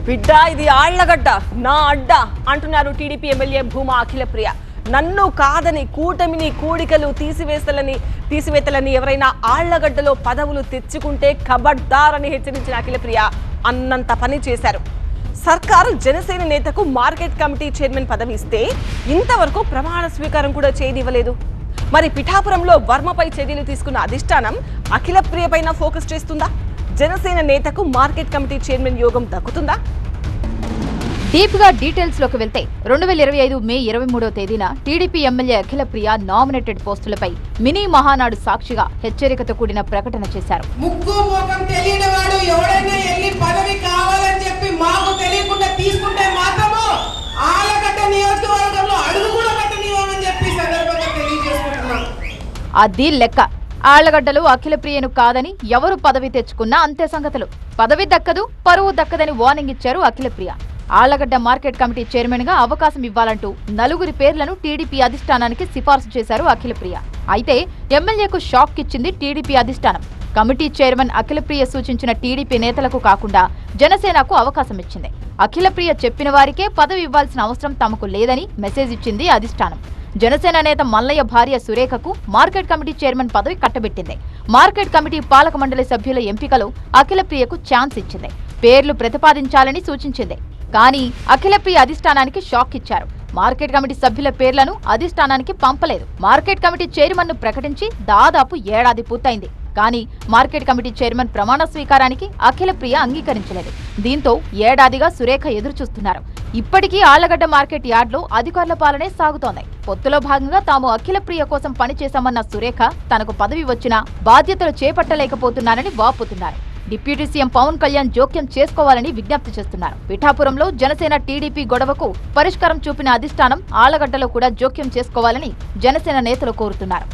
బిడ్డ ఇది ఆళ్లగడ్డ నా అడ్డ అంటున్నారు టీడీపీ ఎమ్మెల్యే భూమా అఖిలప్రియ. నన్ను కాదని కూటమిని కూడికలు తీసివేతలని ఎవరైనా ఆళ్లగడ్డలో పదవులు తెచ్చుకుంటే ఖబర్దార్ అని హెచ్చరించిన అఖిలప్రియ అన్నంత పని చేశారు. సర్కారు జనసేన నేతకు మార్కెట్ కమిటీ చైర్మన్ పదవి ఇస్తే ఇంతవరకు ప్రమాణ స్వీకారం కూడా చేయనివ్వలేదు. మరి పిఠాపురంలో వర్మపై చర్యలు తీసుకున్న అధిష్టానం అఖిలప్రియ పైన ఫోకస్ చేస్తుందా? జనసేన నేతకు మార్కెట్ కమిటీ చైర్మన్ యోగం దక్కుతుందా? డీప్ గా డీటెయిల్స్ లోకి వెళ్తే 2025 మే 23వ తేదీన టీడీపీ ఎమ్మెల్యే అఖిలప్రియ నామినేటెడ్ పోస్టులపై మినీ మహానాడు సాక్షిగా హెచ్చరికతో కూడిన ప్రకటన చేశారు. ముక్కు ముఖం తెలియని వాడు ఎవడైనా ఎల్లి పదవి కావాలని చెప్పి మాకు తెలియకుండా తీసుకుంటే మాత్రము ఆలగడ్డ నియోజకవర్గంలో అడుగు కూడా పెట్టనివ్వమని చెప్పి సందర్భంగా తెలియజేస్తున్నాం. అది లెక్క. ఆళ్లగడ్డలు అఖిలప్రియను కాదని ఎవరు పదవి తెచ్చుకున్నా అంతే సంగతులు. పదవి దక్కదు, పరువు దక్కదని వార్నింగ్ ఇచ్చారు Akhilapriya. Allagadda market committee chairman గా అవకాశం ఇవ్వాలంటూ 4 పేర్లను టీడీపీ అధిష్టానానికి సిఫార్సు చేశారు అఖిలప్రియ. అయితే ఎమ్మెల్యేకు షాక్ ఇచ్చింది టీడీపీ అధిష్టానం. కమిటీ చైర్మన్ అఖిలప్రియ సూచించిన టీడీపీ నేతలకు కాకుండా జనసేనకు అవకాశం ఇచ్చింది. అఖిలప్రియ చెప్పిన వారికే పదవి ఇవ్వాల్సిన అవసరం తమకు లేదని మెసేజ్ ఇచ్చింది అధిష్టానం. జనసేన నేత మల్లయ్య భార్య సురేఖకు మార్కెట్ కమిటీ చైర్మన్ పదవి కట్టబెట్టింది. మార్కెట్ కమిటీ పాలక మండలి సభ్యుల ఎంపికలో అఖిలప్రియకు ఛాన్స్ ఇచ్చింది. పేర్లు ప్రతిపాదించాలని సూచించింది. కానీ అఖిలప్రియ అధిష్టానానికి షాక్ ఇచ్చారు. మార్కెట్ కమిటీ సభ్యుల పేర్లను అధిష్టానానికి పంపలేదు. మార్కెట్ కమిటీ చైర్మన్ ను ప్రకటించి దాదాపు ఏడాది పూర్తయింది. కానీ మార్కెట్ కమిటీ చైర్మన్ ప్రమాణ స్వీకారానికి అఖిలప్రియ అంగీకరించలేదు. దీంతో ఏడాదిగా సురేఖ ఎదురుచూస్తున్నారు. ఇప్పటికీ ఆళ్లగడ్డ మార్కెట్ యార్డ్లో అధికారుల పాలనే సాగుతోంది. పొత్తులో భాగంగా తాము అఖిలప్రియ కోసం పనిచేశామన్న సురేఖ తనకు పదవి వచ్చినా బాధ్యతలు చేపట్టలేకపోతున్నారని వాపోతున్నారు. డిప్యూటీ సీఎం పవన్ కళ్యాణ్ జోక్యం చేసుకోవాలని విజ్ఞప్తి చేస్తున్నారు. పిఠాపురంలో జనసేన టీడీపీ గొడవకు పరిష్కారం చూపిన అధిష్టానం ఆళ్లగడ్డలో కూడా జోక్యం చేసుకోవాలని జనసేన నేతలు కోరుతున్నారు.